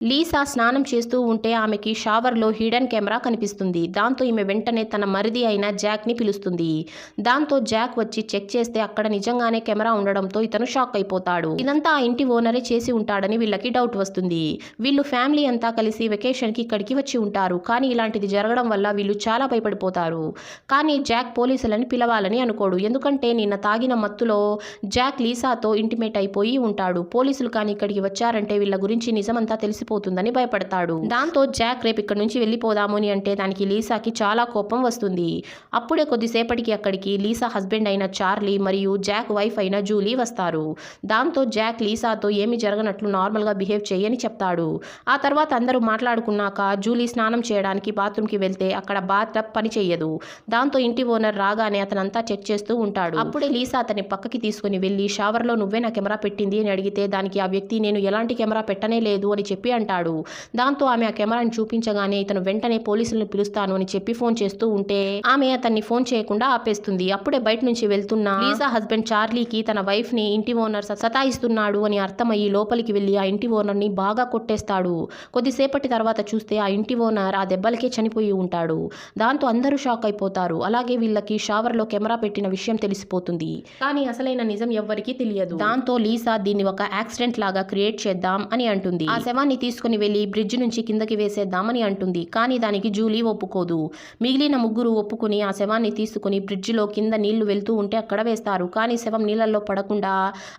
Lisa స్నానం చేస్తూ ఉంటే ఆమెకి షవర్లో హిడెన్ కెమెరా కనిపిస్తుంది. దాంతో ఈమె వెంటనే తన మరిది అయిన జాక్ని పిలుస్తుంది. దాంతో జాక్ వచ్చి చెక్ చేస్తే అక్కడ నిజంగానే కెమెరా ఉండడంతో ఇతను షాక్ అయిపోతాడు. ఇదంతా ఆ ఇంటి ఓనరే చేసి ఉంటాడని వీళ్ళకి డౌట్ వస్తుంది. వీళ్ళు ఫ్యామిలీ అంతా కలిసి వెకేషన్కి ఇక్కడికి వచ్చి ఉంటారు. కానీ ఇలాంటిది జరగడం వల్ల వీళ్ళు చాలా భయపడిపోతారు. కానీ జాక్ పోలీసులని పిలవాలని అనుకోడు. ఎందుకంటే నిన్న తాగిన మత్తులో జాక్ లీసాతో ఇంటిమేట్ అయిపోయి ఉంటాడు. పోలీసులు కానీ ఇక్కడికి వచ్చారంటే వీళ్ళ గురించి నిజమంతా తెలిసి పోతుందని భయపడతాడు. దాంతో జాక్ రేపు ఇక్కడ నుంచి వెళ్ళిపోదాము అని అంటే దానికి లీసాకి చాలా కోపం వస్తుంది. అప్పుడే కొద్దిసేపటికి అక్కడికి లీసా హస్బెండ్ అయిన చార్లీ మరియు జాక్ వైఫ్ అయిన జూలీ వస్తారు. దాంతో జాక్ లీసాతో ఏమి జరగనట్లు నార్మల్గా బిహేవ్ చేయని చెప్తాడు. ఆ తర్వాత అందరూ మాట్లాడుకున్నాక జూలీ స్నానం చేయడానికి బాత్రూమ్కి వెళ్తే అక్కడ బాత్ టబ్ పని చెయ్యదు. దాంతో ఇంటి ఓనర్ రాగానే అతనంతా చెక్ చేస్తూ ఉంటాడు. అప్పుడే లీసా అతన్ని పక్కకి తీసుకుని వెళ్ళి షవర్లో నువ్వే నా కెమెరా పెట్టింది అని అడిగితే దానికి ఆ వ్యక్తి నేను ఎలాంటి కెమెరా పెట్టనే లేదు అని చెప్పి అంటాడు. దాంతో ఆమె ఆ కెమెరాని చూపించగానే ఇతను వెంటనే పోలీసులను పిలుస్తాను అని చెప్పి ఫోన్ చేస్తూ ఉంటే ఆమె అతన్ని ఫోన్ చేయకుండా ఆపేస్తుంది. అప్పుడే బయట నుంచి వెళ్తున్న లీసా హస్బెండ్ చార్లీకి తన వైఫ్ ని ఇంటి ఓనర్ సతాయిస్తున్నాడు అని అర్థమయ్యి లోపలికి వెళ్లి ఆ ఇంటి ఓనర్ ని బాగా కొట్టేస్తాడు. కొద్దిసేపటి తర్వాత చూస్తే ఆ ఇంటి ఓనర్ ఆ దెబ్బలకే చనిపోయి ఉంటాడు. దాంతో అందరూ షాక్ అయిపోతారు. అలాగే వీళ్ళకి షవర్ లో కెమెరా పెట్టిన విషయం తెలిసిపోతుంది. కానీ అసలైన నిజం ఎవ్వరికీ తెలియదు. దాంతో లీసా దీన్ని ఒక యాక్సిడెంట్ లాగా క్రియేట్ చేద్దాం అని అంటుంది. ఆ శవాన్ని తీసుకుని వెళ్లి బ్రిడ్జ్ నుంచి కిందకి వేసేద్దామని అంటుంది. కానీ దానికి జూలీ ఒప్పుకోదు. మిగిలిన ముగ్గురు ఒప్పుకుని ఆ శవాన్ని తీసుకుని బ్రిడ్జిలో కింద నీళ్లు వెళ్తూ ఉంటే అక్కడ వేస్తారు. కానీ శవం నీళ్లలో పడకుండా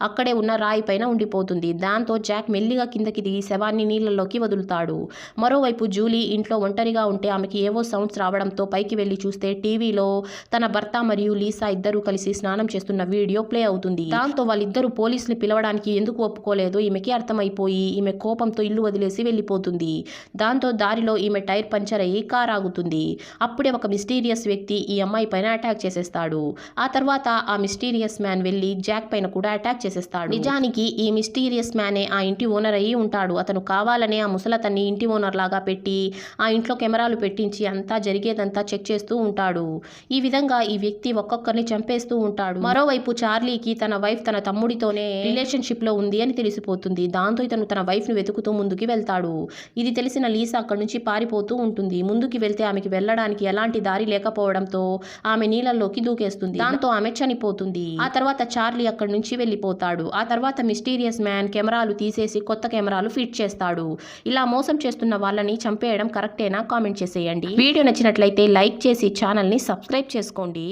అక్కడే ఉన్న రాయి పైన ఉండిపోతుంది. దాంతో జాక్ మెల్లిగా కిందకి దిగి శవాన్ని నీళ్లలోకి వదులుతాడు. మరోవైపు జూలీ ఇంట్లో ఒంటరిగా ఉంటే ఆమెకి ఏవో సౌండ్స్ రావడంతో పైకి వెళ్లి చూస్తే టీవీలో తన భర్త మరియు లీసా ఇద్దరూ కలిసి స్నానం చేస్తున్న వీడియో ప్లే అవుతుంది. దాంతో వాళ్ళిద్దరూ పోలీసులు పిలవడానికి ఎందుకు ఒప్పుకోలేదో ఈమెకి అర్థమైపోయి ఈమె కోపంతో ఇల్లు వదిలేసి వెళ్ళిపోతుంది. దాంతో దారిలో ఈమె టైర్ పంచర్ అయ్యి కార్ ఆగుతుంది. అప్పుడే ఒక మిస్టీరియస్ వ్యక్తి ఈ అమ్మాయి పైన అటాక్ చేసేస్తాడు. ఆ తర్వాత ఆ మిస్టీరియస్ మ్యాన్ వెళ్ళి జాక్ పైన కూడా అటాక్ చేసేస్తాడు. నిజానికి ఈ మిస్టీరియస్ మ్యానే ఆ ఇంటి ఓనర్ అయ్యి ఉంటాడు. అతను కావాలనే ఆ ముసలతన్ని ఇంటి ఓనర్ లాగా పెట్టి ఆ ఇంట్లో కెమెరాలు పెట్టించి అంతా జరిగేదంతా చెక్ చేస్తూ ఉంటాడు. ఈ విధంగా ఈ వ్యక్తి ఒక్కొక్కరిని చంపేస్తూ ఉంటాడు. మరోవైపు చార్లీకి తన వైఫ్ తన తమ్ముడితోనే రిలేషన్షిప్ లో ఉంది అని తెలిసిపోతుంది. దాంతో ఇతను తన వైఫ్ ను వెతుకుతూ ముందుకి వెళ్తాడు. ఇది తెలిసిన లీసా అక్కడి నుంచి పారిపోతూ ఉంటుంది. ముందుకి వెళ్తే ఆమెకి వెళ్ళడానికి ఎలాంటి దారి లేకపోవడంతో ఆమె నీళ్ళల్లోకి దూకేస్తుంది. దాంతో ఆమె చనిపోతుంది. ఆ తర్వాత చార్లీ అక్కడి నుంచి వెళ్ళిపోతాడు. ఆ తర్వాత మిస్టీరియస్ మ్యాన్ కెమెరాలు తీసేసి కొత్త కెమెరాలు ఫిట్ చేస్తాడు. ఇలా మోసం చేస్తున్న వాళ్ళని చంపేయడం కరెక్టేనా? కామెంట్ చేసేయండి. వీడియో నచ్చినట్లయితే లైక్ చేసి ఛానల్ని సబ్స్క్రైబ్ చేసుకోండి.